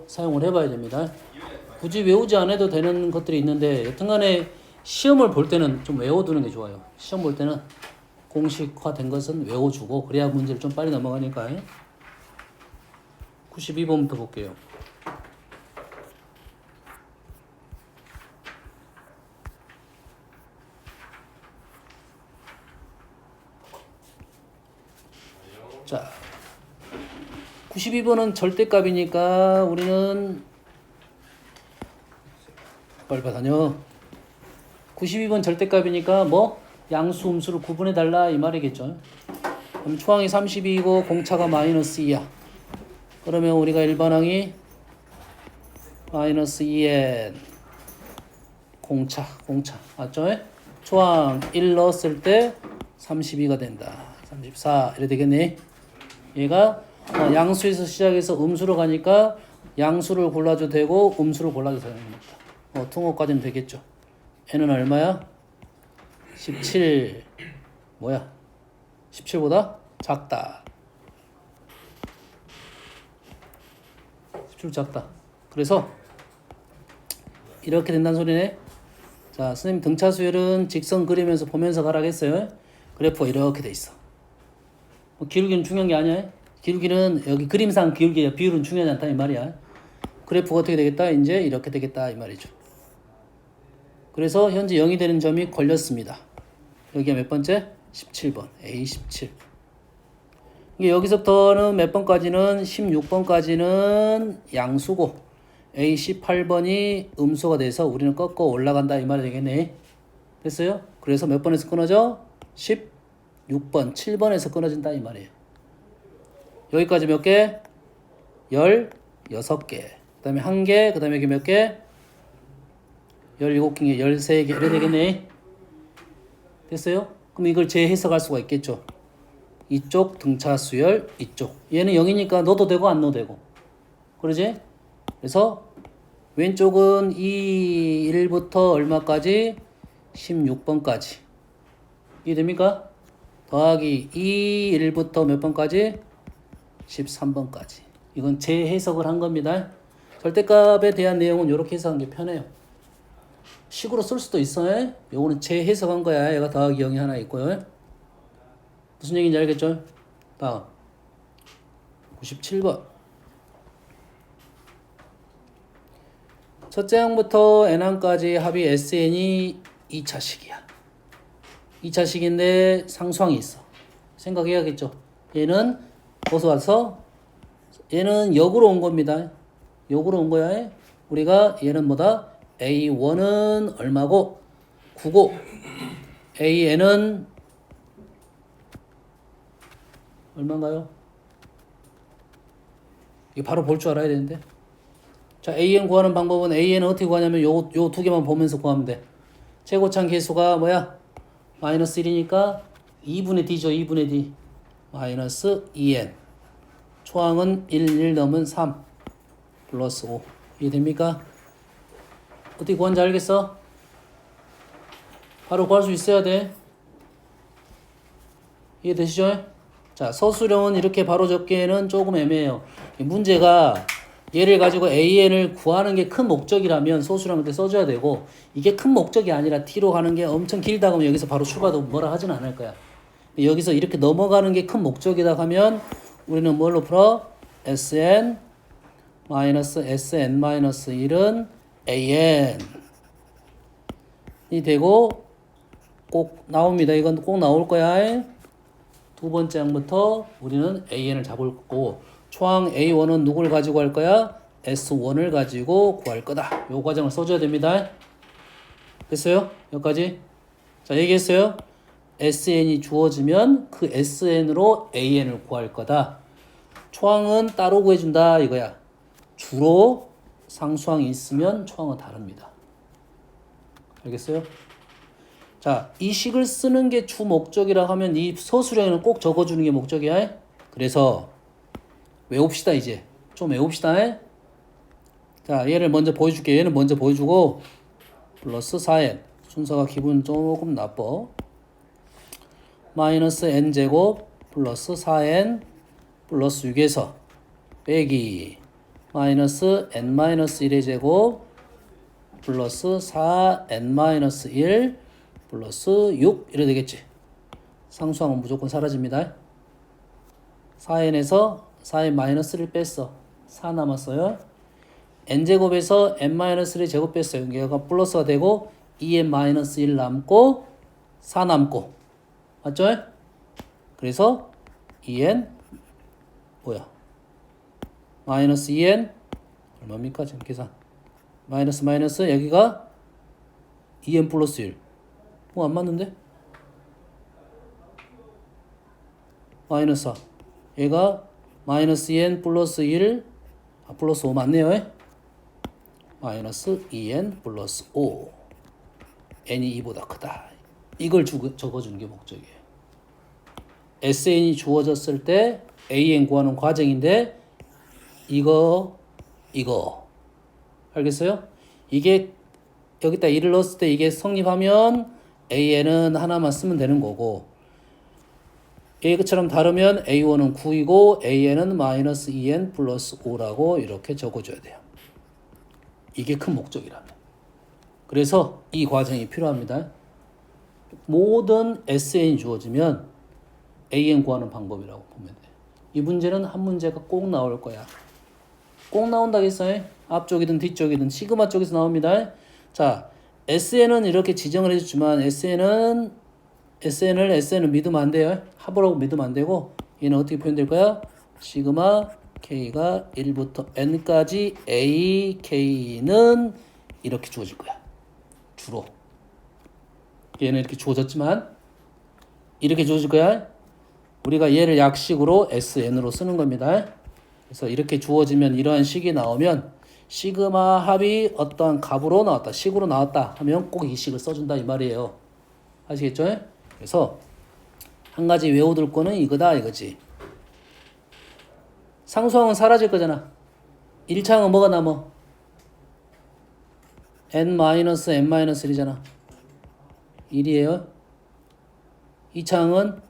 사용을 해봐야 됩니다. 굳이 외우지 않아도 되는 것들이 있는데 여튼간에 시험을 볼 때는 좀 외워두는 게 좋아요. 시험 볼 때는 공식화된 것은 외워주고 그래야 문제를 좀 빨리 넘어가니까. 92번부터 볼게요. 자, 92번은 절대값이니까 우리는 빨리 다녀. 92번 절대값이니까 뭐 양수 음수를 구분해 달라 이 말이겠죠. 그럼 초항이 32이고 공차가 마이너스 2야. 그러면 우리가 일반항이 마이너스 2n 공차 맞죠? 초항 1 넣었을 때 32가 된다. 34 이래 되겠네. 얘가 양수에서 시작해서 음수로 가니까 양수를 골라도 되고 음수를 골라도 되는 겁니다. 통호까지는 되겠죠. n은 얼마야? 17 뭐야? 17보다 작다. 17 작다. 그래서 이렇게 된다는 소리네. 자, 선생님 등차 수열은 직선 그리면서 보면서 가라겠어요. 그래프가 이렇게 돼 있어. 기울기는 중요한 게 아니야. 기울기는 여기 그림상 기울기야. 비율은 중요하지 않다 이 말이야. 그래프가 어떻게 되겠다? 이제 이렇게 되겠다 이 말이죠. 그래서 현재 0이 되는 점이 걸렸습니다. 여기가 몇 번째? 17번. A17. 이게 여기서부터는 몇 번까지는 16번까지는 양수고 A18번이 음수가 돼서 우리는 꺾어 올라간다 이 말이 되겠네. 됐어요? 그래서 몇 번에서 끊어져? 16번, 7번에서 끊어진다 이 말이에요. 여기까지 몇 개? 16개. 그 다음에 1개, 그 다음에 여기 몇 개? 17개, 13개 이래 되겠네. 됐어요? 그럼 이걸 재해석할 수가 있겠죠. 이쪽 등차 수열, 이쪽. 얘는 0이니까 넣어도 되고 안 넣어도 되고. 그러지? 그래서 왼쪽은 2, 1부터 얼마까지? 16번까지. 이해됩니까? 더하기 2, 1부터 몇 번까지? 13번까지. 이건 재해석을 한 겁니다. 절대값에 대한 내용은 이렇게 해석한 게 편해요. 식으로 쓸 수도 있어요. 요거는 재해석한 거야. 얘가 더하기 0이 하나 있고요. 무슨 얘기인지 알겠죠? 다음 97번. 첫째 항부터 n항까지 합이 SN이 2차식이야. 2차식인데 상수항이 있어. 생각해야겠죠. 얘는 어디서 와서 얘는 역으로 온 겁니다. 역으로 온 거야. 우리가 얘는 뭐다? A1은 얼마고? 9고 AN은 얼마인가요? 이거 바로 볼 줄 알아야 되는데. 자, AN 구하는 방법은 AN은 어떻게 구하냐면 요 두 개만 보면서 구하면 돼. 최고차항 계수가 뭐야? 마이너스 1이니까 2분의 D죠. 2분의 D. 마이너스 2N. 초항은 1 넣으면 3 플러스 5. 이해됩니까? 어떻게 구하는지 알겠어? 바로 구할 수 있어야 돼. 이해되시죠? 자, 서술형은 이렇게 바로 적기에는 조금 애매해요. 문제가 얘를 가지고 AN을 구하는 게 큰 목적이라면 소수형한테 써줘야 되고, 이게 큰 목적이 아니라 T로 가는 게 엄청 길다 그러면 여기서 바로 추가도 뭐라 하진 않을 거야. 여기서 이렇게 넘어가는 게 큰 목적이다 하면 우리는 뭘로 풀어? SN 마이너스 SN 마이너스 1은 AN 이 되고 꼭 나옵니다. 이건 꼭 나올 거야. 두 번째 항부터 우리는 AN을 잡을 거고, 초항 A1은 누굴 가지고 할 거야? S1을 가지고 구할 거다. 요 과정을 써줘야 됩니다. 됐어요? 여기까지? 자, 얘기했어요. SN이 주어지면 그 SN으로 AN을 구할 거다. 초항은 따로 구해준다 이거야. 주로 상수항이 있으면 초항은 다릅니다. 알겠어요? 자, 이 식을 쓰는 게 주 목적이라 하면 이 서술형에는 꼭 적어주는 게 목적이야. 그래서 외웁시다 이제. 좀 외웁시다. 자, 얘를 먼저 보여줄게. 얘는 먼저 보여주고 플러스 4n. 순서가 기분 조금 나빠. 마이너스 n제곱 플러스 4n 플러스 6에서 빼기 마이너스 n-1의 제곱 플러스 4n-1 플러스 6 이래 되겠지. 상수항은 무조건 사라집니다. 4n에서 4n-1를 뺐어. 4 남았어요. n제곱에서 n-1의 제곱 뺐어요. 얘가 플러스가 되고 2n-1 남고 4 남고 맞죠? 그래서 2n 뭐야? 마이너스 2n 얼마입니까? 지금 계산 마이너스 여기가 2n 플러스 1 안 맞는데? 마이너스 4 얘가 마이너스 2n 플러스 1 플러스 5 맞네요. 마이너스 2n 플러스 5 n이 2보다 크다. 이걸 적어주는 게 목적이에요. SN이 주어졌을 때 AN 구하는 과정인데 이거 알겠어요? 이게 여기다 1을 넣었을 때 이게 성립하면 AN은 하나만 쓰면 되는 거고 A처럼 다르면 A1은 9이고 AN은 마이너스 2N 플러스 5라고 이렇게 적어줘야 돼요. 이게 큰 목적이라면. 그래서 이 과정이 필요합니다. 모든 SN이 주어지면 AN 구하는 방법이라고 보면 돼요. 이 문제는 한 문제가 꼭 나올 거야. 꼭 나온다겠어요? 앞쪽이든 뒤쪽이든 시그마 쪽에서 나옵니다. 자, SN은 이렇게 지정을 해줬지만 SN을 믿으면 안 돼요. 합으라고 믿으면 안 되고 얘는 어떻게 표현될까요? 시그마 K가 1부터 N까지 A, K는 이렇게 주어질 거야. 주로. 얘는 이렇게 주어졌지만 이렇게 주어질 거야. 우리가 얘를 약식으로 SN으로 쓰는 겁니다. 그래서 이렇게 주어지면 이러한 식이 나오면 시그마 합이 어떠한 값으로 나왔다. 식으로 나왔다 하면 꼭 이 식을 써준다 이 말이에요. 아시겠죠? 그래서 한 가지 외워둘 거는 이거다 이거지. 상수항은 사라질 거잖아. 1차항은 뭐가 남아? n-n-1이잖아. 1이에요. 2차항은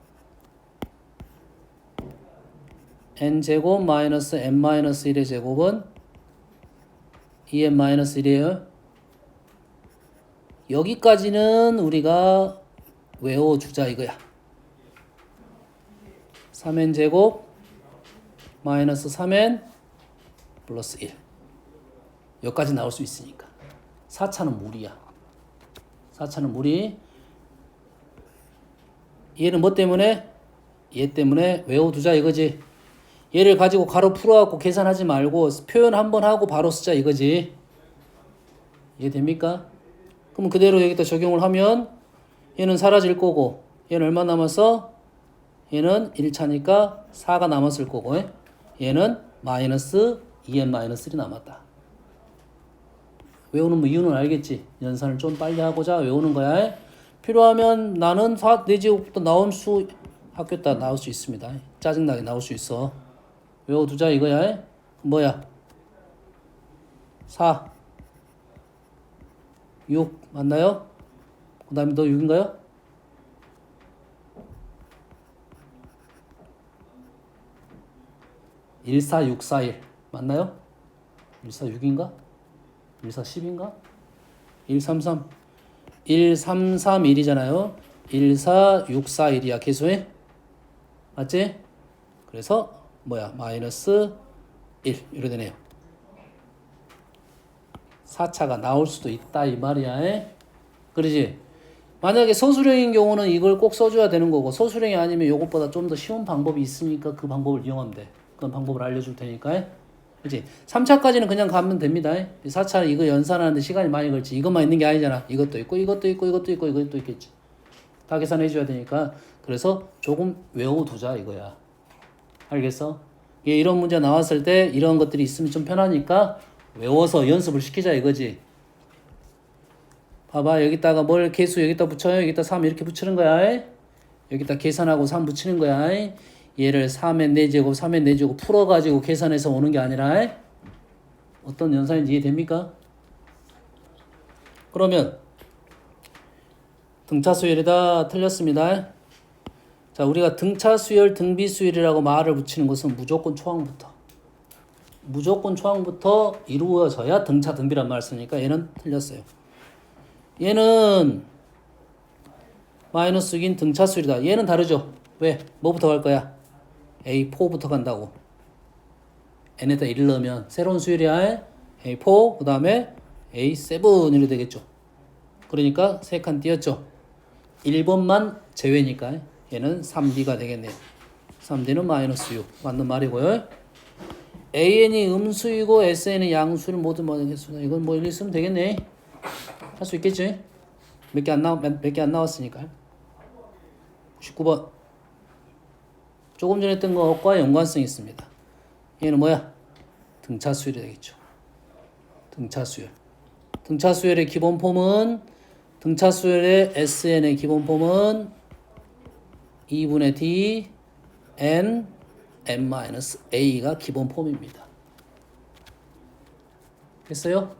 n제곱 마이너스 n-1의 제곱은 2n-1이에요. 여기까지는 우리가 외워주자 이거야. 3n제곱 마이너스 3n 플러스 1 여기까지 나올 수 있으니까 4차는 무리야. 4차는 무리. 얘는 뭐 때문에? 얘 때문에 외워두자 이거지. 얘를 가지고 가로 풀어갖고 계산하지 말고 표현 한번 하고 바로 쓰자 이거지. 이해됩니까? 그럼 그대로 여기다 적용을 하면 얘는 사라질 거고 얘는 얼마 남았어? 얘는 1차니까 4가 남았을 거고 얘는 마이너스 2n-1이 남았다. 외우는 뭐 이유는 알겠지? 연산을 좀 빨리 하고자 외우는 거야. 필요하면 나는 4 내지부터 나올 수 학교 따라 나올 수 있습니다. 짜증나게 나올 수 있어. 외워두자 이거야. 뭐야? 4 6 맞나요? 그 다음에 너 6인가요? (14641) 맞나요? 146인가? 140인가? 133 1331이잖아요. 14641이야 계수해? 맞지? 그래서 뭐야? 마이너스 1 이렇게 되네요. 4차가 나올 수도 있다 이 말이야. 그러지? 만약에 서술형인 경우는 이걸 꼭 써줘야 되는 거고 서술형이 아니면 이것보다 좀 더 쉬운 방법이 있으니까 그 방법을 이용하면 돼. 그런 방법을 알려줄 테니까. 그렇지? 3차까지는 그냥 가면 됩니다. 4차 이거 연산하는데 시간이 많이 걸지. 이것만 있는 게 아니잖아. 이것도 있고 이것도 있고 이것도 있고 이것도 있겠지. 다 계산해 줘야 되니까. 그래서 조금 외워두자 이거야. 알겠어? 이런 문제 나왔을 때 이런 것들이 있으면 좀 편하니까 외워서 연습을 시키자 이거지. 봐봐 여기다가 뭘 개수 여기다 붙여요. 여기다 3 이렇게 붙이는 거야. 여기다 계산하고 3 붙이는 거야. 얘를 3의 4제곱 3의 4제곱 풀어가지고 계산해서 오는 게 아니라 어떤 연산인지 이해됩니까? 그러면 등차 수열이다 틀렸습니다. 자 우리가 등차 수열 등비 수열이라고 말을 붙이는 것은 무조건 초항부터 무조건 초항부터 이루어져야 등차 등비란 말을 쓰니까 얘는 틀렸어요. 얘는 마이너스긴 등차수열이다. 얘는 다르죠. 왜? 뭐부터 갈 거야? A4부터 간다고. n에다 1을 넣으면 새로운 수열이야. A4 그 다음에 A7 이렇게 되겠죠. 그러니까 3칸 띄었죠. 1번만 제외니까 얘는 3D가 되겠네요. 3D는 마이너스 6 맞는 말이고요. AN이 음수이고 SN이 양수를 모두 뭐겠습니다. 이건 뭐 일리 쓰면 되겠네. 할 수 있겠지? 몇 개 안 나왔으니까. 19번. 조금 전에 했던 것과 연관성이 있습니다. 얘는 뭐야? 등차수열이 되겠죠. 등차수열. 등차수열의 기본 폼은 등차수열의 SN의 기본 폼은 2분의 D N n-a가 기본 폼입니다. 됐어요?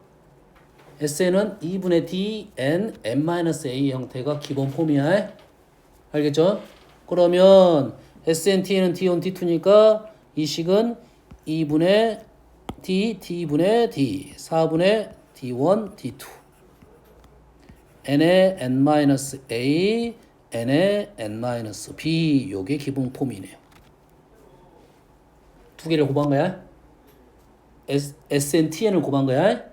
SN은 2분의 D n n-a 형태가 기본 폼이야. 알겠죠? 그러면 SNT는 D1, D2니까 이 식은 2분의 D, T분의 D, 4분의 D1, D2 n의 n-a, n의 n-b 요게 기본 폼이네요. 두 개를 곱한 거야. SNTN을 곱한 거야.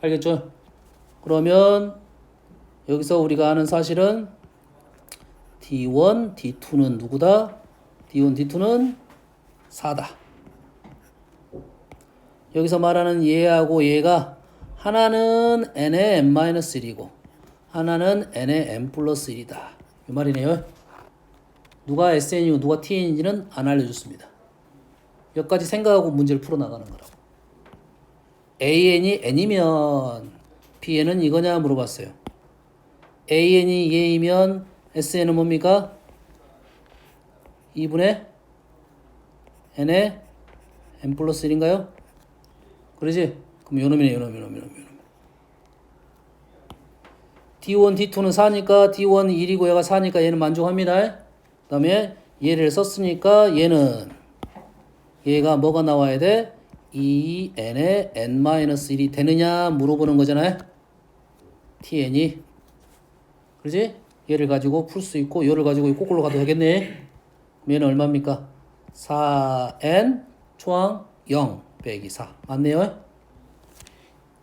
알겠죠? 그러면 여기서 우리가 아는 사실은 D1, D2는 누구다? D1, D2는 4다. 여기서 말하는 얘하고 얘가 하나는 n의 n-1이고 하나는 n의 n 플러스 1이다. 이 말이네요. 누가 SN이고 누가 TN인지는 안 알려줬습니다. 몇 가지 생각하고 문제를 풀어나가는 거라고. AN이 N이면 BN은 이거냐 물어봤어요. AN이 얘이면 SN은 뭡니까? 2분의 N의 N 플러스 1인가요? 그러지? 그럼 요놈이네, 요놈. D1, D2는 4니까 D1 1이고 얘가 4니까 얘는 만족합니다. 그 다음에 얘를 썼으니까 얘가 뭐가 나와야 돼? 2n의 n-1이 되느냐 물어보는 거잖아요. tn이. 그렇지? 얘를 가지고 풀 수 있고 얘를 가지고 거꾸로 가도 되겠네. 얘는 얼마입니까? 4n 초항 0 빼기 4 맞네요.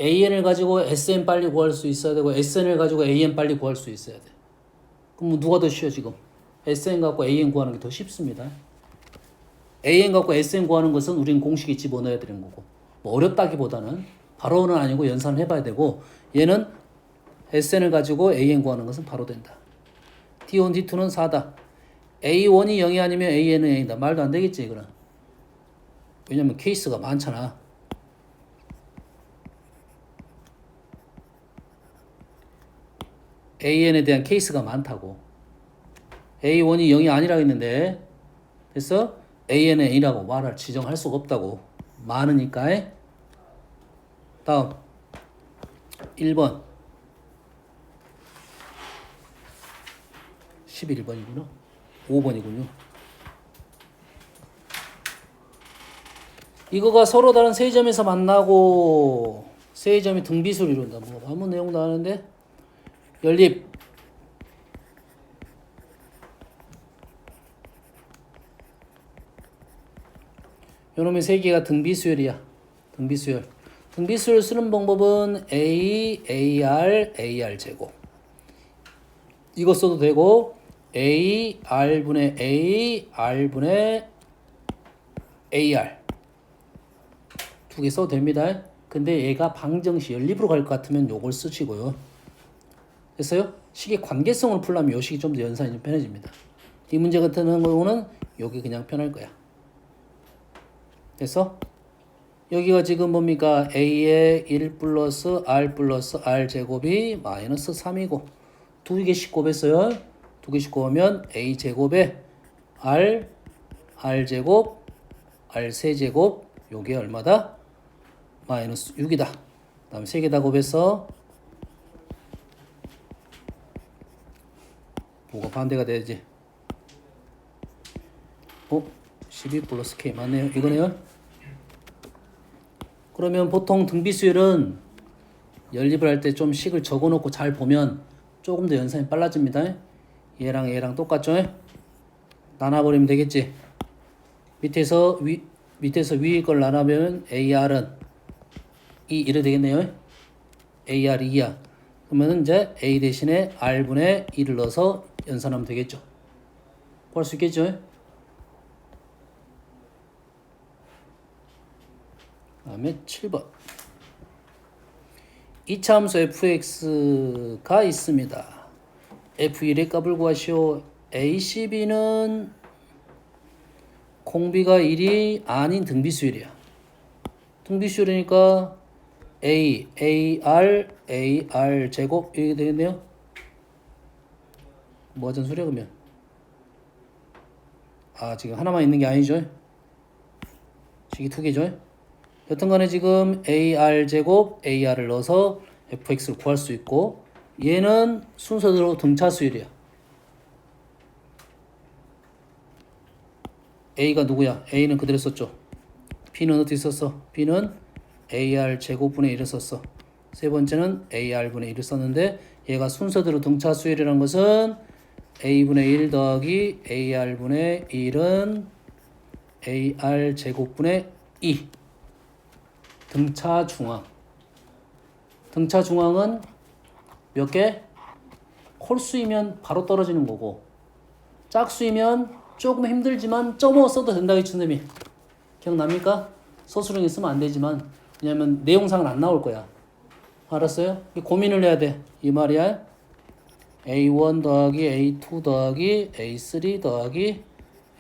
an을 가지고 sn 빨리 구할 수 있어야 되고 sn을 가지고 an 빨리 구할 수 있어야 돼. 그럼 누가 더 쉬워 지금? sn 갖고 an 구하는 게 더 쉽습니다. an 갖고 sn 구하는 것은 우리는 공식에 집어넣어야 되는 거고 뭐 어렵다기보다는 바로는 아니고 연산을 해봐야 되고 얘는 sn을 가지고 an 구하는 것은 바로 된다. D1, D2는 4다. A1이 0이 아니면 AN은 0이다. 말도 안 되겠지 이거는. 왜냐면 케이스가 많잖아. AN에 대한 케이스가 많다고. A1이 0이 아니라고 했는데 됐어? AN은 A라고 말할 지정할 수가 없다고. 많으니까. 다음 1번 11번이구나. 5번이군요. 이거가 서로 다른 세 점에서 만나고 세 점이 등비수를 이룬다. 뭐 아무 내용도 안 하는데 연립 요놈의 세 개가 등비수열이야. 등비수열. 등비수열 쓰는 방법은 A, AR, AR 제곱. 이거 써도 되고 A, R분의 A, R분의 AR 두 개 써도 됩니다. 근데 얘가 방정식 연립으로 갈 것 같으면 요걸 쓰시고요. 됐어요? 식의 관계성을 풀려면 요 식이 좀 더 연산이 좀 편해집니다. 이 문제 같은 경우는 요게 그냥 편할 거야. 됐어? 여기가 지금 뭡니까? A의 1 플러스 R 제곱이 마이너스 3이고 두 개씩 곱했어요. 두 개씩 곱하면 A 제곱에 R 제곱 R 세제곱 요게 얼마다? 마이너스 6이다. 그 다음에 세 개 다 곱해서 뭐가 반대가 되지? 12 플러스 K 맞네요. 이거네요. 그러면 보통 등비수열은 연립을 할 때 좀 식을 적어놓고 잘 보면 조금 더 연산이 빨라집니다. 얘랑 똑같죠? 나눠버리면 되겠지. 밑에서 위에 걸 나누면 AR은 이래 되겠네요. AR 2야. 그러면 이제 A 대신에 R분의 2를 넣어서 연산하면 되겠죠. 구할 수 있겠죠? 다음에 7번. 이차함수 fx가 있습니다. f1의 값을 구하시오. ACB는 공비가 1이 아닌 등비수열이야. 등비수열이니까 AR 제곱 이렇게 되겠네요. 뭐 하자는 소리야 그러면? 지금 하나만 있는 게 아니죠. 식이 두 개죠. 여튼간에 지금 AR 제곱 AR을 넣어서 fx를 구할 수 있고 얘는 순서대로 등차수열이야. A가 누구야? A는 그대로 썼죠. B는 어떻게 썼어? B는 AR 제곱분의 1을 썼어. 세 번째는 AR분의 1을 썼는데 얘가 순서대로 등차수열이라는 것은 A분의 1 더하기 AR분의 1은 AR 제곱분의 2. 등차 중앙. 등차 중앙은 몇 개? 홀수이면 바로 떨어지는 거고 짝수이면 조금 힘들지만 점어 써도 된다 이 춘zem이. 기억납니까? 서술형에 쓰면 안 되지만 왜냐면 내용상은 안 나올 거야. 알았어요? 고민을 해야 돼. 이 말이야. A1 더하기 A2 더하기 A3 더하기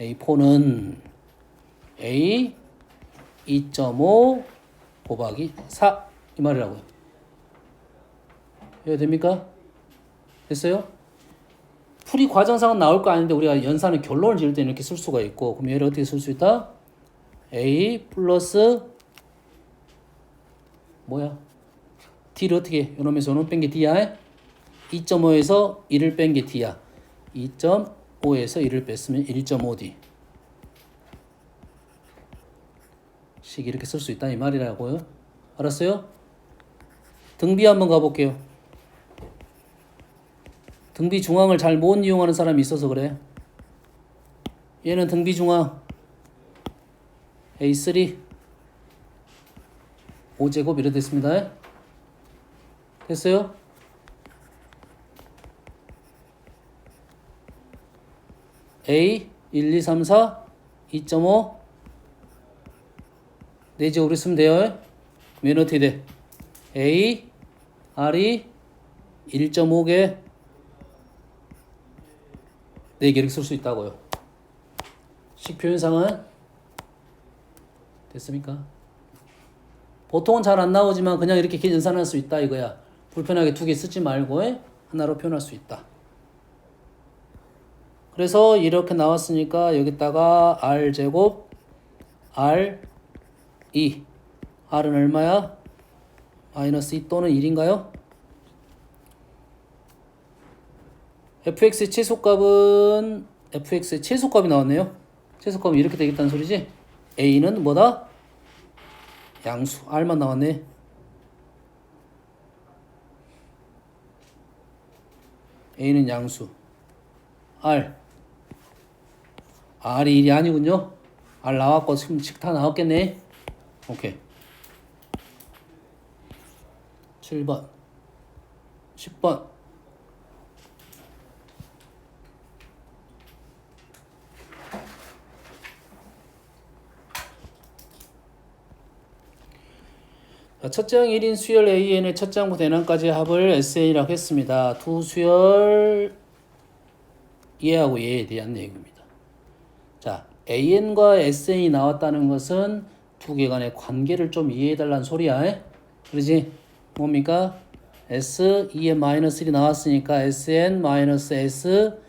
A4는 A 2.5 곱하기 4 이 말이라고요. 이해 됩니까? 됐어요? 풀이 과정상은 나올 거 아닌데 우리가 연산의 결론을 지을 때는 이렇게 쓸 수가 있고 그럼 얘를 어떻게 쓸 수 있다? A 플러스 뭐야? D를 어떻게 요놈에서 요놈 뺀 게 D야? 2.5에서 1을 뺀 게 D야. 2.5에서 1을 뺐으면 1.5D 식 이렇게 쓸 수 있다 이 말이라고요. 알았어요? 등비 한번 가볼게요. 등비 중앙을 잘 못 이용하는 사람이 있어서 그래. 얘는 등비 중앙 A3 5제곱 이렇게 됐습니다. 됐어요? A 1, 2, 3, 4 2.5 4제곱으로 쓰면 돼요. 그럼 얘는 어떻게 돼? A R이 1.5개 4개 이렇게 쓸 수 있다고요. 식 표현상은 됐습니까? 보통은 잘 안 나오지만 그냥 이렇게 연산할 수 있다 이거야. 불편하게 두 개 쓰지 말고 하나로 표현할 수 있다. 그래서 이렇게 나왔으니까 여기다가 R제곱 R 2 R은 얼마야? 마이너스 2 또는 1인가요? fx의 최소값은 fx의 최소값이 나왔네요. 최소값은 이렇게 되겠다는 소리지. a는 뭐다? 양수. r만 나왔네. a는 양수. r이 1이 아니군요. r 나왔고 지금 다 나왔겠네. 오케이. 7번 10번 첫째 항 1인 수열 AN의 첫째 항부터 N항까지 합을 SN이라고 했습니다. 두 수열 얘하고 얘에 대한 내용입니다. 자, AN과 SN이 나왔다는 것은 두 개 간의 관계를 좀 이해해달라는 소리야. 그러지? 뭡니까? S, EN-1이 나왔으니까 SN-S,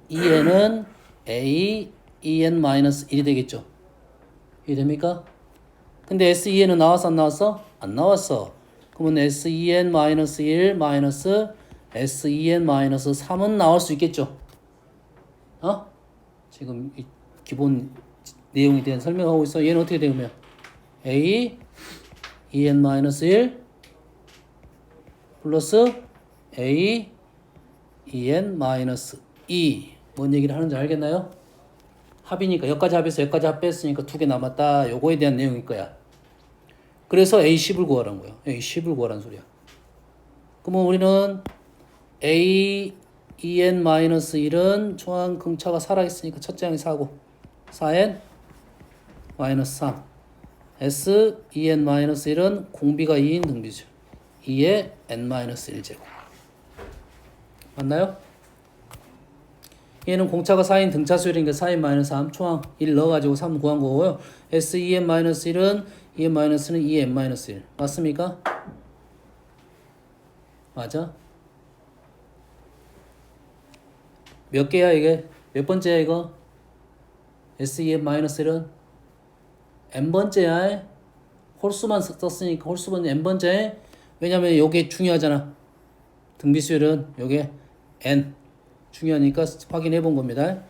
EN은 A, EN-1이 되겠죠. 이해됩니까? 근데 SEN은 나왔어 안 나왔어? 안 나왔어. 그러면 SEN-1 마이너스 SEN-3은 나올 수 있겠죠. 지금 이 기본 내용에 대한 설명하고 있어. 얘는 어떻게 되면 A en-1 플러스 a en-2 뭔 얘기를 하는지 알겠나요? 합이니까 여기까지 합해서 여기까지 합했으니까 두 개 남았다. 요거에 대한 내용일 거야. 그래서 A10을 구하라는 거야. A10을 구하라는 소리야. 그러면 우리는 A en-1은 중앙 근차가 살아있으니까 첫째 항이 4고 4n 마이너스 3 S en-1은 공비가 2인 등비수 2의 n-1제곱 맞나요? 얘는 공차가 4인 등차수열이니까 4n 3 초항 1 넣어가지고 3 구한 거고요. S en-1은 en-는 2n-1 맞습니까? 맞아? 몇 개야 이게? 몇 번째야 이거? SEM-1은 n번째야. 홀수만 썼으니까 홀수는 n번째. 왜냐면 요게 중요하잖아. 등비수열은 요게 n 중요하니까 확인해 본 겁니다.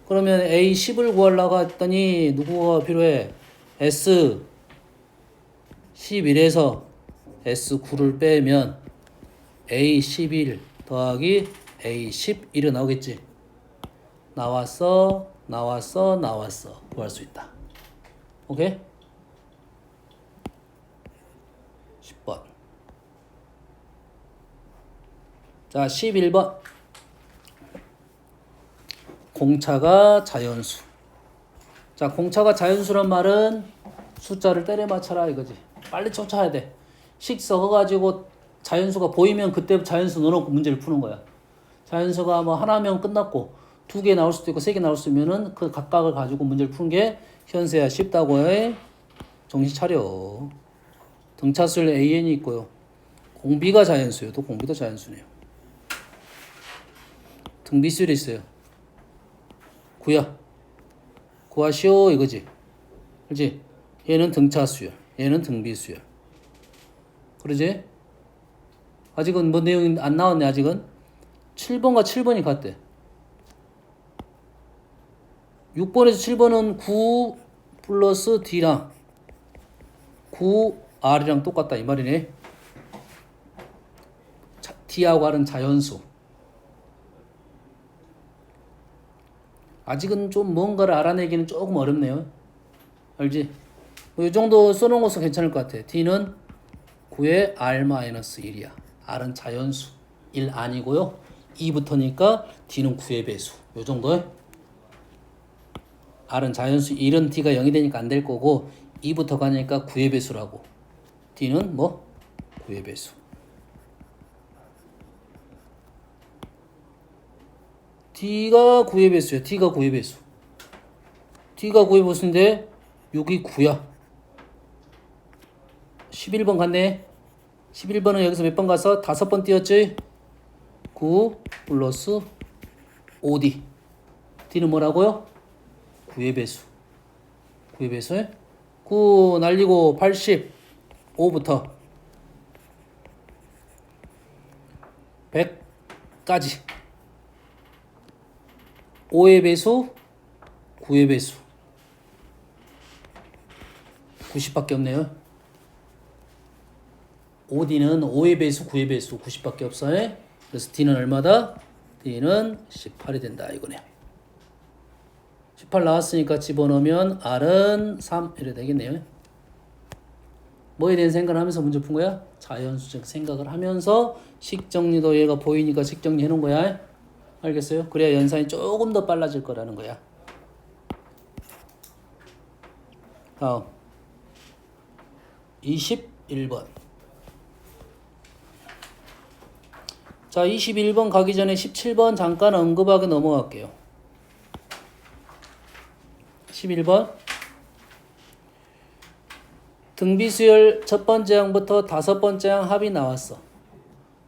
그러면 A10을 구하려고 했더니 누구가 필요해? S11에서 S9를 빼면 A11 더하기 A11이 나오겠지. 나왔어 구할 수 있다. 오케이? 10번. 자, 11번. 공차가 자연수. 자, 공차가 자연수란 말은 숫자를 때려 맞춰라 이거지. 빨리 쫓아야 돼. 식 썩어가지고 자연수가 보이면 그때 자연수 넣어놓고 문제를 푸는 거야. 자연수가 뭐 하나면 끝났고 2개 나올 수도 있고 3개 나올 수 있으면은 그 각각을 가지고 문제를 푸는 게 현세야 쉽다고 해. 정신 차려. 등차수열 AN이 있고요. 공비가 자연수예요. 또 공비도 자연수네요. 등비수열이 있어요. 구하시오 이거지. 그렇지? 얘는 등차수열, 얘는 등비수열. 그러지? 아직은 뭐 내용이 안 나왔네. 아직은 7번과 7번이 같대. 6번에서 7번은 9 플러스 D랑 9R이랑 똑같다 이 말이네. D하고 R은 자연수. 아직은 좀 뭔가를 알아내기는 조금 어렵네요. 알지? 뭐 이 정도 써놓은 것은 괜찮을 것 같아. D는 9의 R-1이야. R은 자연수. 1 아니고요. 2부터니까 D는 9의 배수. 요 정도에 R은 자연수 1은 D가 0이 되니까 안 될 거고 2부터 가니까 9의 배수라고. D는 뭐? 9의 배수. D가 9의 배수야. D가 9의 배수. D가 9의 배수인데 6이 9야. 11번 갔네. 11번은 여기서 몇 번 가서 5번 띄었지? 9 플러스 5D. D는 뭐라고요? 9의 배수. 9의 배수. 9 날리고 80. 5부터 100까지. 5의 배수, 9의 배수. 90밖에 없네요. 5D는 5의 배수, 9의 배수 90밖에 없어요. 그래서 D는 얼마다? D는 18이 된다 이거네요. 18 나왔으니까 집어넣으면 R은 3 이래 되겠네요. 뭐에 대한 생각을 하면서 문제 푼 거야? 자연수적 생각을 하면서 식정리도 얘가 보이니까 식정리 해놓은 거야. 알겠어요? 그래야 연산이 조금 더 빨라질 거라는 거야. 다음 21번. 자, 21번 가기 전에 17번 잠깐 언급하게 넘어갈게요. 11번 등비수열 첫 번째 항부터 5번째 항 합이 나왔어.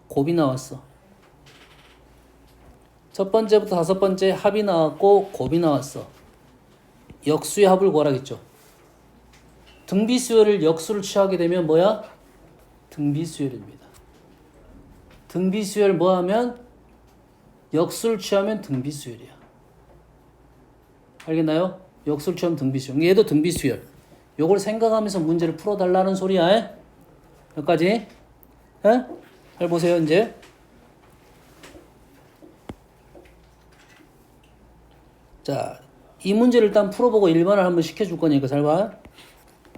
곱이 나왔어. 첫 번째부터 5번째 합이 나왔고 곱이 나왔어. 역수의 합을 구하라겠죠. 등비수열을 역수를 취하게 되면 뭐야? 등비수열입니다. 등비수열 뭐 하면? 역수를 취하면 등비수열이야. 알겠나요? 역수를 취하면 등비수열. 얘도 등비수열. 요걸 생각하면서 문제를 풀어달라는 소리야. 여기까지. 에? 잘 보세요 이제. 자, 이 문제를 일단 풀어보고 일반을 한번 시켜줄 거니까 잘 봐.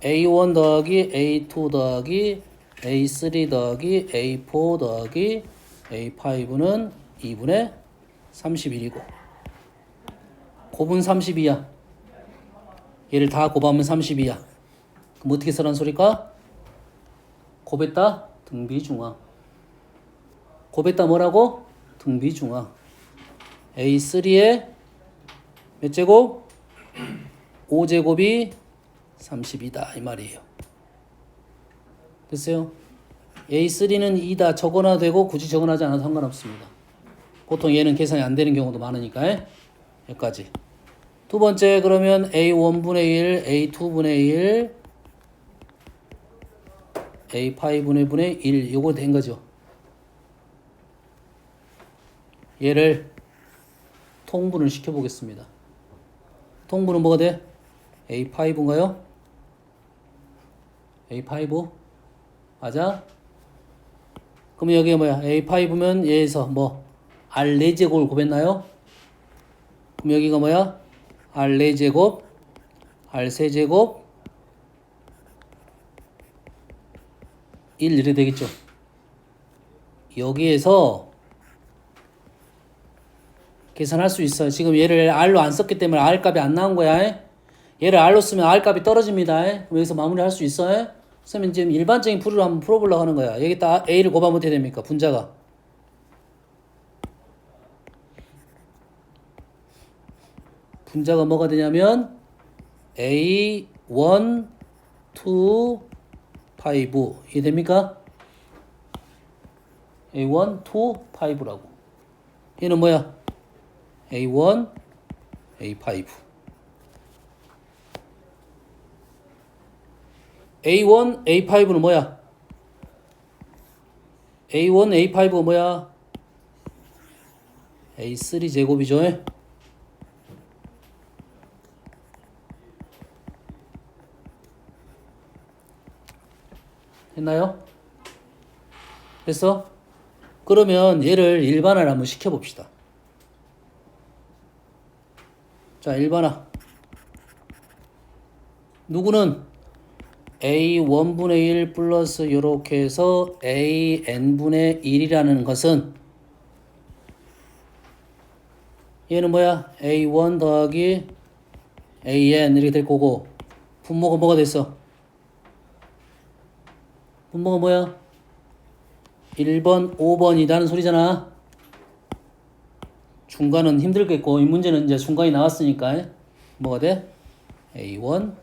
A1 더하기 A2 더하기 A3 더하기 A4 더하기 A5는 2분의 31이고 곱은 32야. 얘를 다 곱하면 32야. 그럼 어떻게 쓰란 소리까? 곱했다 등비중앙. 곱했다 뭐라고? 등비중앙. A3에 몇 제곱? 5제곱이 32다 이 말이에요. 됐어요? A3는 2다 적어놔도 되고 굳이 적어놔지 않아도 상관없습니다. 보통 얘는 계산이 안 되는 경우도 많으니까. 여기까지. 두 번째 그러면 A1분의 1, A2분의 1, A5분의 1 요거 된 거죠. 얘를 통분을 시켜보겠습니다. 통분은 뭐가 돼? A5인가요? A5 맞아? 그럼 여기가 뭐야? A5면 얘에서 뭐 R 4제곱을 곱했나요? 그럼 여기가 뭐야? R 4제곱 R 3제곱 1 이래 되겠죠. 여기에서 계산할 수 있어요. 지금 얘를 R로 안 썼기 때문에 R 값이 안 나온 거야. 얘를 R로 쓰면 R 값이 떨어집니다. 여기서 마무리할 수 있어요. 그러면 지금 일반적인 풀이로 한번 풀어보려고 하는 거야. 여기다 A를 곱하면 어떻게 됩니까? 분자가. 분자가 뭐가 되냐면 A1, 2, 5 이해됩니까? A1, 2, 5라고. 얘는 뭐야? A1, A5. A1, A5는 뭐야? A1, A5가 뭐야? A3 제곱이죠. 됐나요? 됐어? 그러면 얘를 일반화를 한번 시켜봅시다. 자, 일반화. 누구는 A1분의 1 플러스 요렇게 해서 AN분의 1이라는 것은 얘는 뭐야? A1 더하기 AN 이렇게 될 거고 분모가 뭐가 됐어? 분모가 뭐야? 1번, 5번이라는 소리잖아. 중간은 힘들겠고 이 문제는 이제 중간이 나왔으니까 뭐가 돼? A1,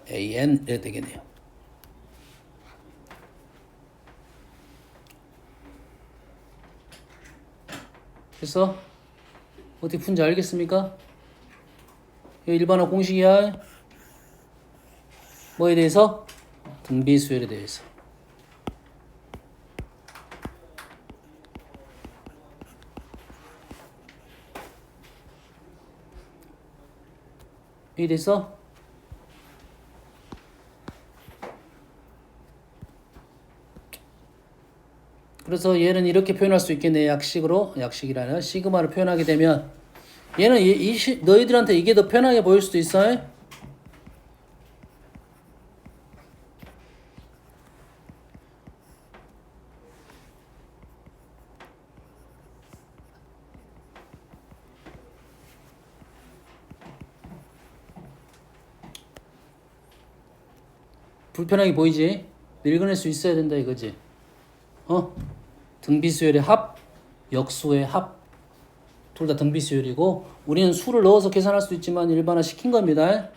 AN 이렇게 되겠네요. 됐어? 어떻게 푼지 알겠습니까? 이 일반화 공식이야. 뭐에 대해서? 등비수열에 대해서. 이해 됐어? 그래서 얘는 이렇게 표현할 수 있겠네. 약식으로. 약식이라 아니라 시그마를 표현하게 되면 얘는 너희들한테 이게 더 편하게 보일 수도 있어. 불편하게 보이지? 읽어낼 수 있어야 된다 이거지. 등비수열의 합, 역수의 합. 둘 다 등비수열이고 우리는 수를 넣어서 계산할 수 있지만 일반화 시킨 겁니다.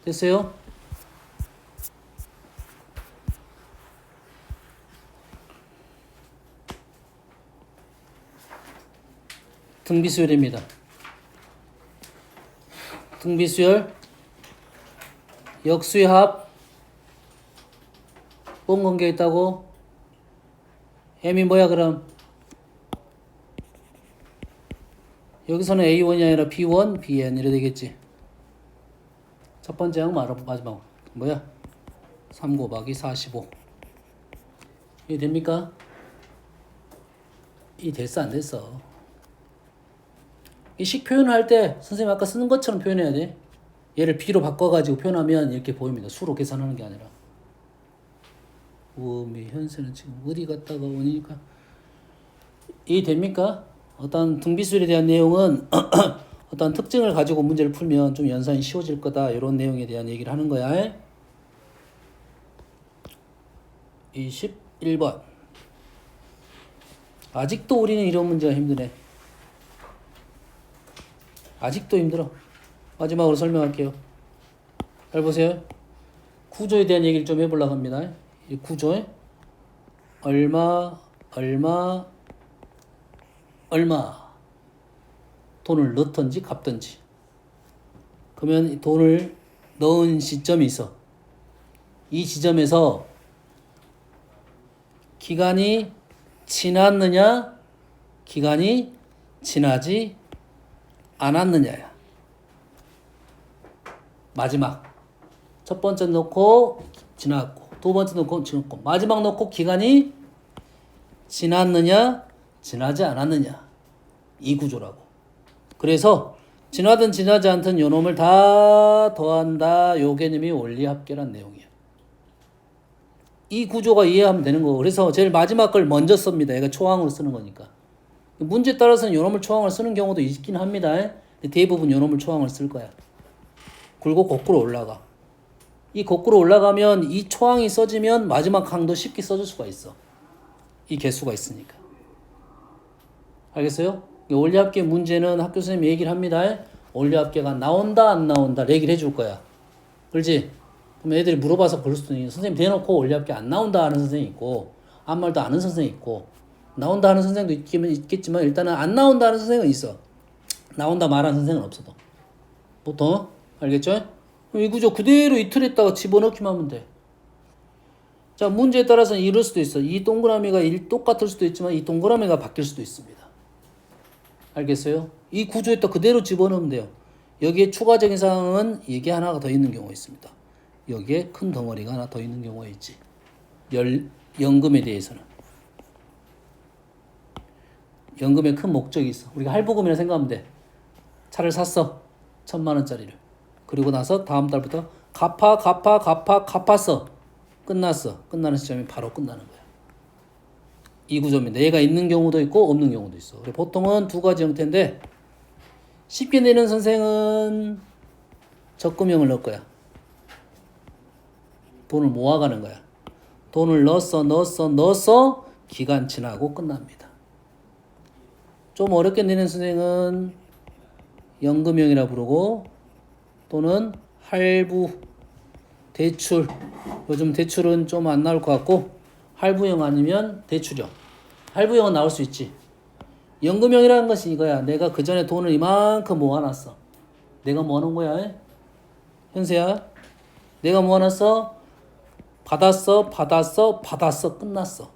됐어요? 등비수열입니다. 등비수열, 역수의 합, 뭔 관계 있다고? m이 뭐야 그럼? 여기서는 A1이 아니라 B1, BN 이래 되겠지. 첫 번째 항 마지막 뭐야? 3 곱하기 45 이해 됩니까? 이 됐어 안 됐어? 이 식 표현할 때 선생님 아까 쓰는 것처럼 표현해야 돼. 얘를 b로 바꿔가지고 표현하면 이렇게 보입니다. 수로 계산하는 게 아니라. 우음의 현세는 지금 어디 갔다가 오니까 이해 됩니까? 어떤 등비술에 대한 내용은 어떤 특징을 가지고 문제를 풀면 좀 연산이 쉬워질 거다. 이런 내용에 대한 얘기를 하는 거야. 21번. 아직도 우리는 이런 문제가 힘드네. 아직도 힘들어. 마지막으로 설명할게요. 잘 보세요. 구조에 대한 얘기를 좀 해보려고 합니다. 이 구조에 얼마 돈을 넣던지 갚던지. 그러면 이 돈을 넣은 시점이 있어. 이 지점에서 기간이 지났느냐, 기간이 지나지 않았느냐야. 마지막. 첫 번째 넣고 지났고, 두 번째 넣고 지났고, 마지막 넣고 기간이 지났느냐, 지나지 않았느냐. 이 구조라고. 그래서 지나든 지나지 않든 요놈을 다 더한다. 요 개념이 원리합계란 내용이야. 이 구조가 이해하면 되는 거고. 그래서 제일 마지막 걸 먼저 씁니다. 얘가 초항으로 쓰는 거니까. 문제에 따라서는 요놈을 초항을 쓰는 경우도 있긴 합니다. 근데 대부분 요놈을 초항을 쓸 거야. 그리고 거꾸로 올라가. 이 거꾸로 올라가면 이 초항이 써지면 마지막 항도 쉽게 써줄 수가 있어. 이 개수가 있으니까. 알겠어요? 원리합계 문제는 학교 선생님이 얘기를 합니다. 원리합계가 나온다 안 나온다 얘기를 해줄 거야. 그렇지? 그럼 애들이 물어봐서 그럴 수도 있는. 선생님 대놓고 원리합계 안 나온다 하는 선생이 있고 아무 말도 아는 선생이 있고 나온다 하는 선생도 있겠지만 일단은 안 나온다 하는 선생은 있어. 나온다 말하는 선생은 없어도. 보통 알겠죠? 이 구조 그대로 이 틀에다가 집어넣기만 하면 돼. 자, 문제에 따라서는 이럴 수도 있어. 이 동그라미가 똑같을 수도 있지만 이 동그라미가 바뀔 수도 있습니다. 알겠어요? 이 구조에다 그대로 집어넣으면 돼요. 여기에 추가적인 사항은 이게 하나가 더 있는 경우가 있습니다. 여기에 큰 덩어리가 하나 더 있는 경우가 있지. 연금에 대해서는. 연금에 큰 목적이 있어. 우리가 할부금이라 생각하면 돼. 차를 샀어. 1,000만 원짜리를. 그리고 나서 다음 달부터 갚았어. 끝났어. 끝나는 시점이 바로 끝나는 거야. 이 구조입니다. 얘가 있는 경우도 있고 없는 경우도 있어. 보통은 두 가지 형태인데 쉽게 내는 선생은 적금형을 넣을 거야. 돈을 모아가는 거야. 돈을 넣었어 기간 지나고 끝납니다. 좀 어렵게 내는 선생은 연금형이라 부르고 또는 할부, 대출. 요즘 대출은 좀 안 나올 것 같고 할부형 아니면 대출형. 할부형은 나올 수 있지. 연금형이라는 것이 이거야. 내가 그 전에 돈을 이만큼 모아놨어. 내가 모아놓은 거야. 현세야. 내가 모아놨어. 받았어. 끝났어.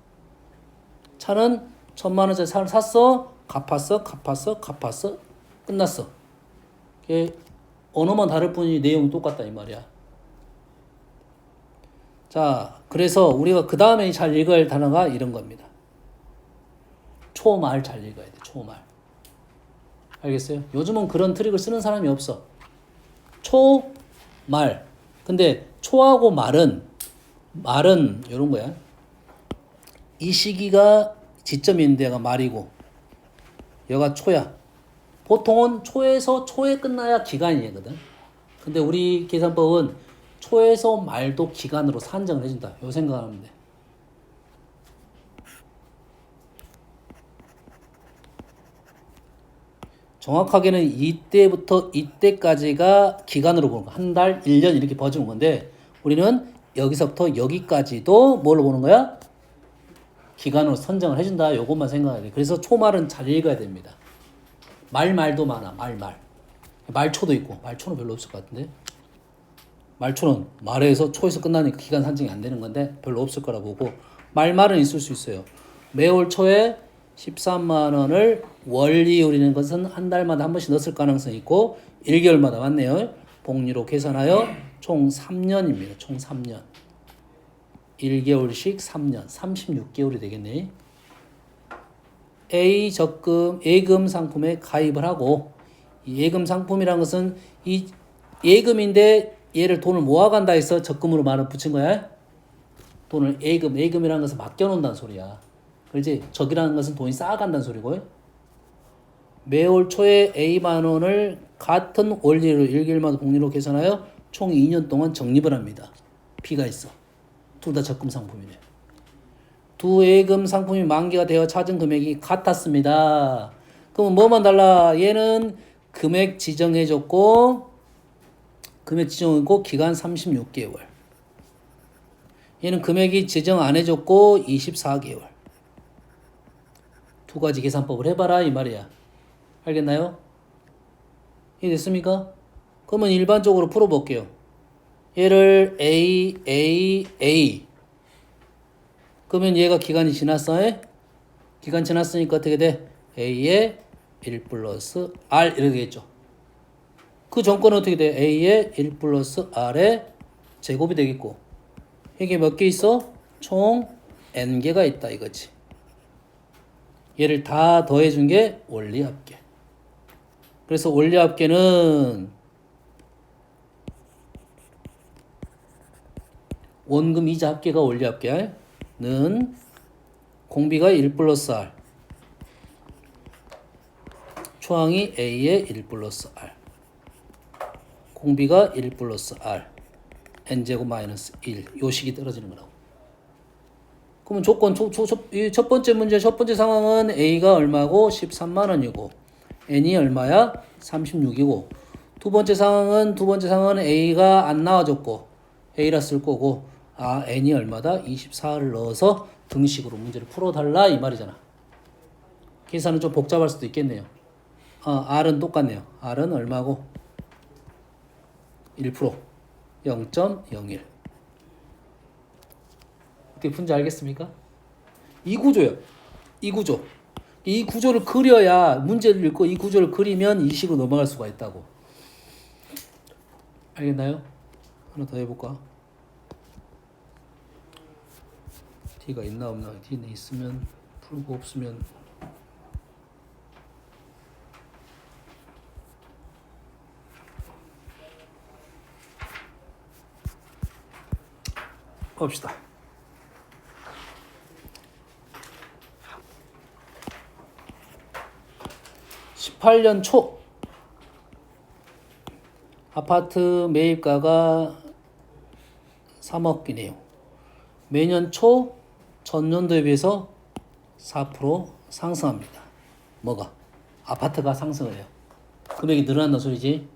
차는 1,000만 원짜리 차를 샀어. 갚았어. 끝났어. 이게 언어만 다를 뿐이지 내용이 똑같다 이 말이야. 자, 그래서 우리가 그 다음에 잘 읽어야 할 단어가 이런 겁니다. 초말 잘 읽어야 돼. 초말. 알겠어요? 요즘은 그런 트릭을 쓰는 사람이 없어. 초말. 근데 초하고 말은 이런 거야. 이 시기가 지점인데 얘가 말이고 얘가 초야. 보통은 초에서 초에 끝나야 기간이 되거든. 근데 우리 계산법은 초에서 말도 기간으로 산정을 해준다. 요 생각하면 돼. 정확하게는 이때부터 이때까지가 기간으로 보는 거야. 한 달, 1년 이렇게 봐주는 건데 우리는 여기서부터 여기까지도 뭘로 보는 거야? 기간으로 선정을 해준다. 요것만 생각해야 돼. 그래서 초말은 잘 읽어야 됩니다. 말도 많아. 말초도 있고. 말초는 별로 없을 것 같은데. 말초는 말에서 초에서 끝나니까 기간 산정이 안 되는 건데 별로 없을 거라 보고 말은 있을 수 있어요. 매월 초에 13만 원을 원리 우리는 것은 한 달마다 한 번씩 넣었을 가능성이 있고 1개월마다 맞네요. 복리로 계산하여 총 3년입니다. 총 3년. 1개월씩 3년, 36개월이 되겠네. A 적금, 예금 상품에 가입을 하고, 이 예금 상품이란 것은 이 예금인데 얘를 돈을 모아간다 해서 적금으로 말을 붙인 거야. 돈을 예금이라는 것은 맡겨놓는다는 소리야. 그렇지? 적이라는 것은 돈이 쌓아간다는 소리고, 매월 초에 A만 원을 같은 원리로 1개월마다 복리로 계산하여 총 2년 동안 적립을 합니다. B가 있어. 둘 다 적금 상품이네. 두 예금 상품이 만기가 되어 찾은 금액이 같았습니다. 그럼 뭐만 달라? 얘는 금액 지정해줬고 기간 36개월. 얘는 금액이 지정 안 해줬고 24개월. 두 가지 계산법을 해봐라 이 말이야. 알겠나요? 이해됐습니까? 그러면 일반적으로 풀어볼게요. 얘를 A 그러면 얘가 기간이 지났어. 기간 지났으니까 어떻게 돼? A의 1 플러스 R 이렇게 되겠죠. 그 전권은 어떻게 돼? A의 1 플러스 R의 제곱이 되겠고, 이게 몇 개 있어? 총 N개가 있다 이거지. 얘를 다 더해준 게 원리합계. 그래서 원리합계는 원금 이자 합계가 원리합계는 공비가 1 플러스 R, 초항이 A의 1 플러스 R, 공비가 1 플러스 R, N제곱 마이너스 1, 요 식이 떨어지는 거라고. 그러면 조건, 첫 번째 문제, 첫 번째 상황은 A가 얼마고? 13만 원이고, N이 얼마야? 36이고, 두 번째 상황은 A가 안 나와줬고, A라 쓸 거고, N이 얼마다? 24를 넣어서 등식으로 문제를 풀어달라 이 말이잖아. 계산은 좀 복잡할 수도 있겠네요. R은 똑같네요. R은 얼마고? 1%, 0.01. 어떻게 푼지 알겠습니까? 이 구조요. 이 구조를 그려야, 문제를 읽고 이 구조를 그리면 이 식으로 넘어갈 수가 있다고. 알겠나요? 하나 더 해볼까? D가 있나 없나? D는 있으면 풀고 없으면 봅시다. (18년) 초 아파트 매입가가 3억이네요. 매년 초 전년도에 비해서 4% 상승합니다. 뭐가? 아파트가 상승을 해요. 금액이 늘어난다는 소리지.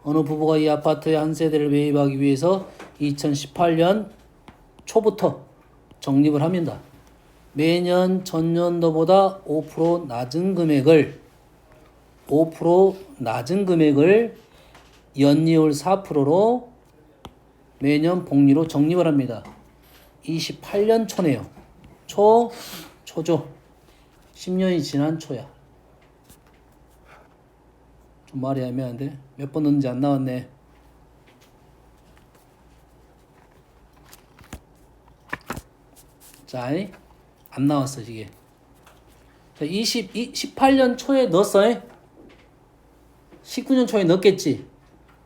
어느 부부가 이 아파트의 한 세대를 매입하기 위해서 2018년 초부터 적립을 합니다. 매년 전년도보다 5% 낮은 금액을 연이율 4%로 매년 복리로 적립을 합니다. 28년 초네요. 초죠. 10년이 지난 초야. 좀 말이 애매한데 몇 번 넣는지 안 나왔네. 자, 안 나왔어 이게. 18년 초에 넣었어. 19년 초에 넣었겠지.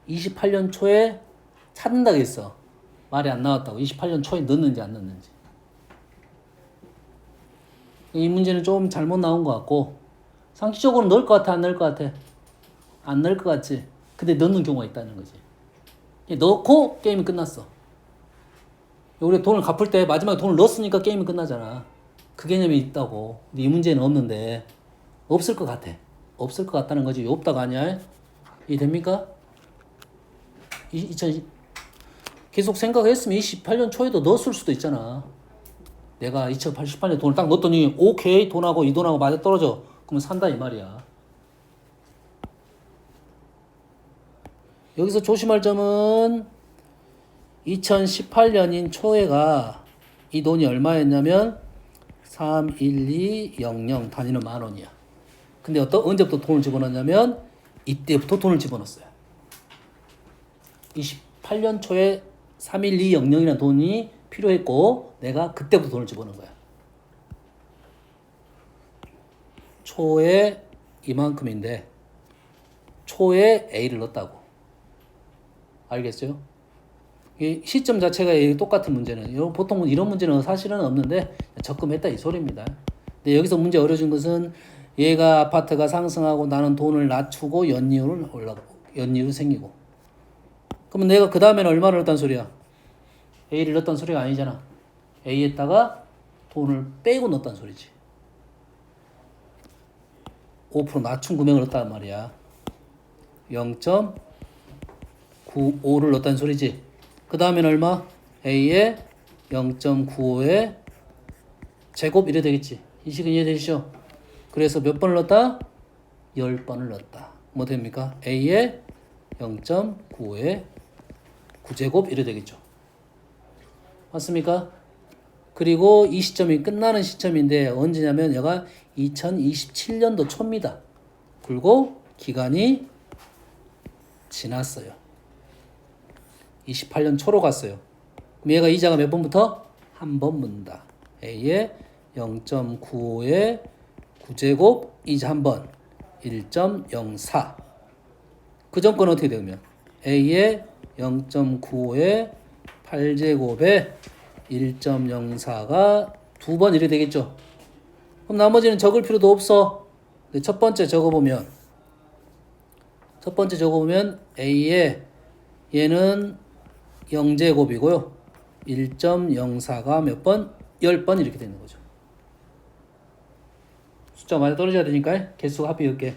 28년 초에 찾는다고 했어. 말이 안 나왔다고. 28년 초에 넣었는지 안 넣었는지. 이 문제는 좀 잘못 나온 것 같고, 상식적으로 넣을 것 같아, 안 넣을 것 같아? 안 넣을 것 같지. 근데 넣는 경우가 있다는 거지. 넣고 게임이 끝났어. 우리가 돈을 갚을 때 마지막에 돈을 넣었으니까 게임이 끝나잖아. 그 개념이 있다고. 근데 이 문제는 없는데 없을 것 같아. 없을 것 같다는 거지. 없다가 아니야. 이해됩니까? 계속 생각했으면 28년 초에도 넣었을 수도 있잖아. 내가 2018년 돈을 딱 넣었더니 오케이 돈하고 이 돈하고 맞아 떨어져. 그러면 산다 이 말이야. 여기서 조심할 점은 2018년인 초에가 이 돈이 얼마였냐면 31200 단위는 만 원이야. 근데 언제부터 돈을 집어넣냐면 이때부터 돈을 집어넣었어요. 28년 초에 31200이라는 돈이 필요했고 내가 그때부터 돈을 집어넣은 거야. 초에 이만큼인데 초에 A를 넣었다고. 알겠어요? 이 시점 자체가 똑같은 문제는 보통 이런 문제는 사실은 없는데 적금했다 이 소리입니다. 근데 여기서 문제 어려진 것은 얘가 아파트가 상승하고 나는 돈을 낮추고 연이율을 연이율 생기고. 그러면 내가 그 다음에는 얼마를 넣었단 소리야? A를 넣었단 소리가 아니잖아. A에다가 돈을 빼고 넣었단 소리지. 5% 낮춘 금액을 넣었단 말이야. 0.95를 넣었단 소리지. 그 다음에는 얼마? A에 0.95의 제곱 이래 되겠지. 이 식은 이해되시죠? 그래서 몇 번을 넣었다? 10번을 넣었다. 뭐 됩니까? A에 0.95의 9제곱 이래 되겠죠. 맞습니까? 그리고 이 시점이 끝나는 시점인데 언제냐면 얘가 2027년도 초입니다. 그리고 기간이 지났어요. 28년 초로 갔어요. 그럼 얘가 이자가 몇 번부터? 한 번 문다. A에 0.95의 9제곱 이자 한 번 1.04. 그 전 건 어떻게 되면 A에 0.95의 8제곱에 1.04가 두 번 이렇게 되겠죠. 그럼 나머지는 적을 필요도 없어. 근데 첫 번째 적어보면 A에 얘는 0제곱이고요. 1.04가 몇 번? 10번 이렇게 되는 거죠. 숫자가 많이 떨어져야 되니까 개수가 합이 10개.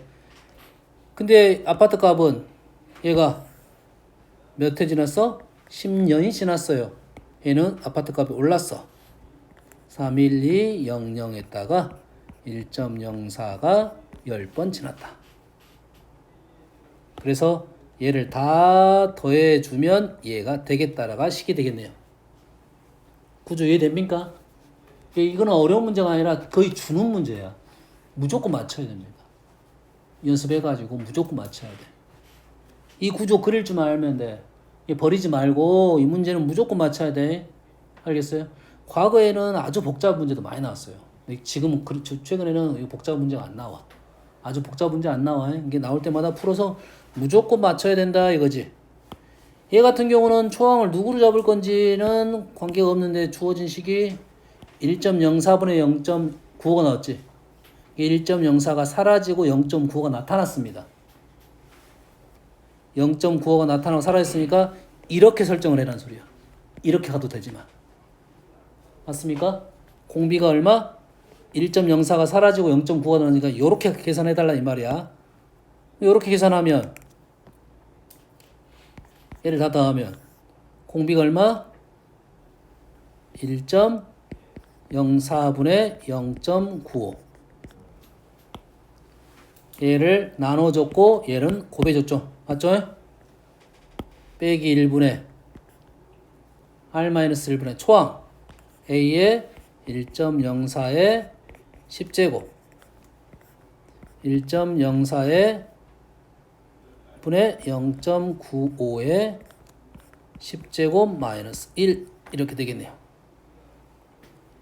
근데 아파트 값은 얘가 몇 해 지났어? 10년이 지났어요. 얘는 아파트 값이 올랐어. 31200에다가 1.04가 10번 지났다. 그래서 얘를 다 더해주면 얘가 되겠다라가 식이 되겠네요. 구조 이해됩니까? 이거는 어려운 문제가 아니라 거의 주는 문제야. 무조건 맞춰야 됩니다. 연습해가지고 무조건 맞춰야 돼. 이 구조 그릴 줄 알면 돼. 버리지 말고 이 문제는 무조건 맞춰야 돼. 알겠어요? 과거에는 아주 복잡한 문제도 많이 나왔어요. 지금은 최근에는 복잡한 문제가 안 나와. 아주 복잡한 문제 안 나와. 이게 나올 때마다 풀어서 무조건 맞춰야 된다 이거지. 얘 같은 경우는 초항을 누구로 잡을 건지는 관계가 없는데 주어진 식이 1.04분의 0.95가 나왔지. 1.04가 사라지고 0.95가 나타났습니다. 0.95가 나타나고 사라졌으니까 이렇게 설정을 해라는 소리야. 이렇게 가도 되지만. 맞습니까? 공비가 얼마? 1.04가 사라지고 0.9가 나오니까 이렇게 계산해달라 이 말이야. 이렇게 계산하면 얘를 다 더하면 공비가 얼마? 1.04분의 0.95. 얘를 나눠줬고 얘는 곱해줬죠. 맞죠? 빼기 1분의 R-1분의 초항 A의 1.04의 10제곱 1.04의 분의 0.95의 10제곱 마이너스 1 이렇게 되겠네요.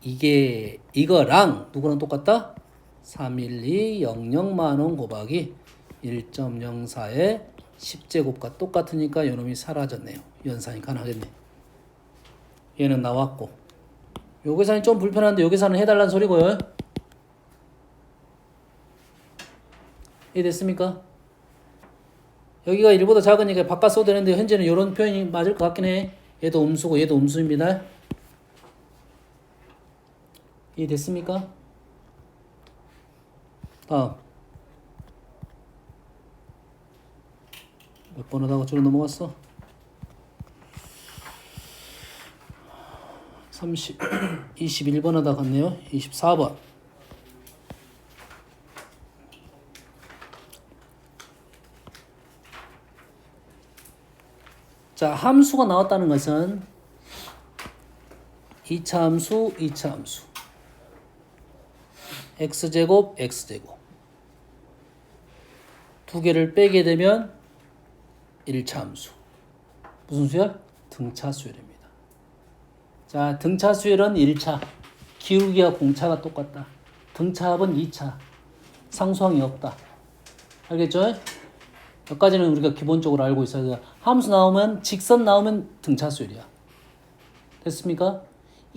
이거랑 누구랑 똑같다? 31200만원 곱하기 1.04의 10제곱과 똑같으니까 요놈이 사라졌네요. 연산이 가능하겠네. 얘는 나왔고 요 계산이 좀 불편한데 요 계산은 해달라는 소리고요. 이해됐습니까? 여기가 1보다 작으니까 바깥 써도 되는데 현재는 이런 표현이 맞을 것 같긴 해. 얘도 음수고 얘도 음수입니다. 이해됐습니까? 다음 몇 번 하다가 저로 넘어갔어? 21번 하다 갔네요. 24번. 자, 함수가 나왔다는 것은 2차 함수, 2차 함수. x제곱, x제곱. 두 개를 빼게 되면 1차 함수. 무슨 수야? 등차수열입니다. 자, 등차 수열은 1차. 기울기와 공차가 똑같다. 등차합은 2차. 상수항이 없다. 알겠죠? 여기까지는 우리가 기본적으로 알고 있어야 돼요. 함수 나오면, 직선 나오면 등차 수열이야. 됐습니까?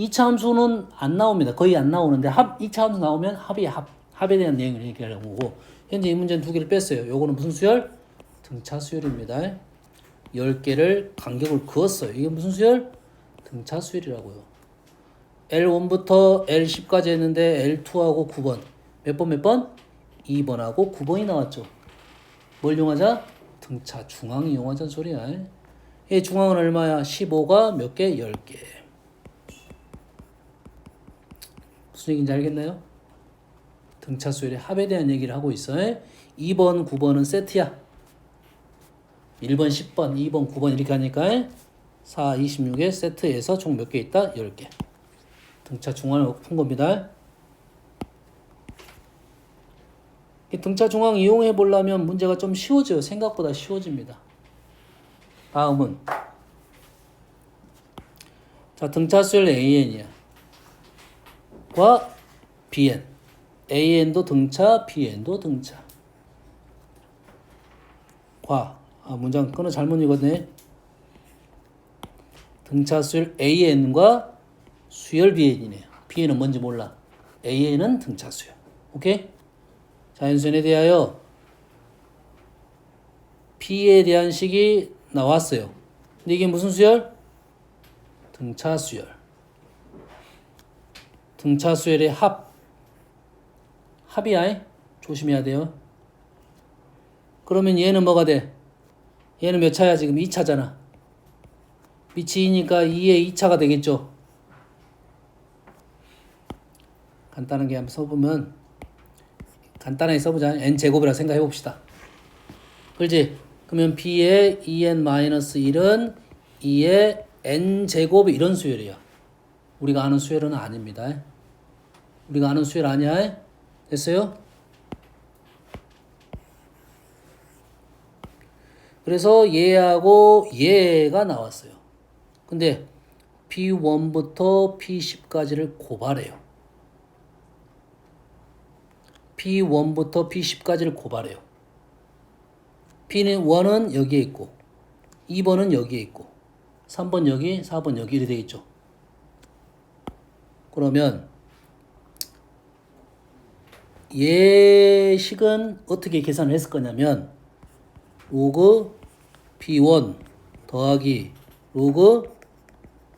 2차 함수는 안 나옵니다. 거의 안 나오는데 2차 함수 나오면 합에 대한 내용을 얘기하려는 거고, 현재 이 문제는 2개를 뺐어요. 요거는 무슨 수열? 등차 수열입니다. 10개를 간격을 그었어요. 이게 무슨 수열? 등차 수열이라고요. L1부터 L10까지 했는데 L2하고 9번. 몇 번? 2번하고 9번이 나왔죠. 뭘 이용하자? 등차 중앙 이용하자는 소리야. 이 중앙은 얼마야? 15가 몇 개? 10개. 무슨 얘기인지 알겠나요? 등차 수열의 합에 대한 얘기를 하고 있어. 2번, 9번은 세트야. 1번, 10번, 2번, 9번 이렇게 하니까 4, 26의 세트에서 총 몇 개 있다? 10개. 등차 중앙을 푼 겁니다. 이 등차 중앙 이용해 보려면 문제가 좀 쉬워져요. 생각보다 쉬워집니다. 다음은 자, 등차 수열 AN이야. 과 BN. AN도 등차, BN도 등차. 문장 끊어 잘못 읽었네. 등차 수열 AN과 수열 BN이네요. BN은 뭔지 몰라. AN은 등차 수열. 오케이? 자연수연에 대하여 P에 대한 식이 나왔어요. 근데 이게 무슨 수열? 등차 수열. 등차 수열의 합이야. 조심해야 돼요. 그러면 얘는 뭐가 돼? 얘는 몇 차야? 지금 2차잖아. 밑이 2니까 2의 2차가 되겠죠. 간단하게 한번 써보면, 간단하게 써보자. n제곱이라 생각해 봅시다. 그렇지? 그러면 b의 2n-1은 2의 n제곱 이런 수열이야. 우리가 아는 수열은 아닙니다. 우리가 아는 수열 아니야? 됐어요? 그래서 얘하고 얘가 나왔어요. 근데 P1부터 P10까지를 고발해요. P1부터 P10까지를 고발해요. P1은 여기에 있고 2번은 여기에 있고 3번 여기, 4번 여기 이렇게 되겠죠. 그러면 얘식은 어떻게 계산을 했을 거냐면 로그 P1 더하기 로그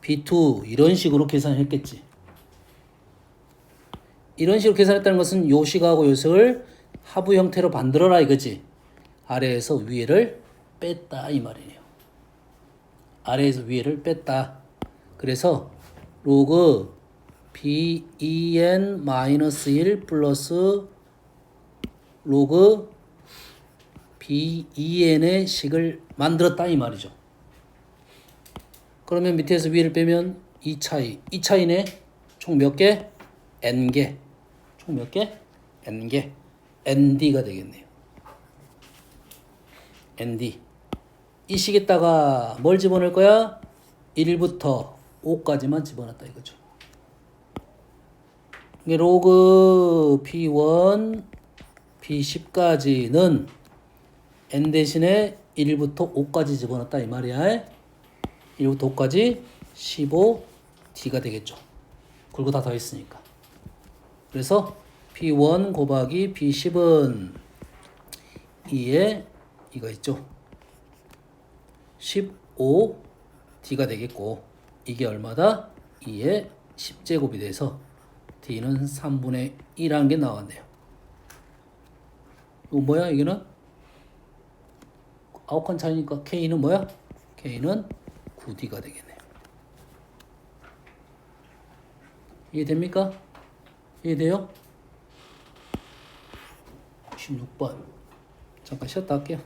P2 이런 식으로 계산을 했겠지. 이런 식으로 계산했다는 것은 요 식하고 요 식을 하부 형태로 만들어라 이거지. 아래에서 위에를 뺐다 이 말이에요. 아래에서 위에를 뺐다. 그래서 로그 B2n-1 플러스 로그 B2n의 식을 만들었다 이 말이죠. 그러면 밑에서 위를 빼면 이 차이네. 총 몇 개? n개. 총 몇 개? n개. nd가 되겠네요. nd. 이 식에다가 뭘 집어넣을 거야? 1부터 5까지만 집어넣었다 이거죠. 로그 P1, P10까지는 n 대신에 1부터 5까지 집어넣었다 이 말이야. 1부터 5까지 15D가 되겠죠. 그리고 다 더했으니까. 그래서 P1 곱하기 P10은 2에 이거 있죠. 15D가 되겠고 이게 얼마다? 2에 10제곱이 돼서 D는 3분의 1한 게 나왔네요. 이거 뭐야? 이게는 아홉칸 차이니까 K는 뭐야? K는 9D가 되겠네요. 이해됩니까? 이해돼요? 16번. 잠깐 쉬었다 할게요.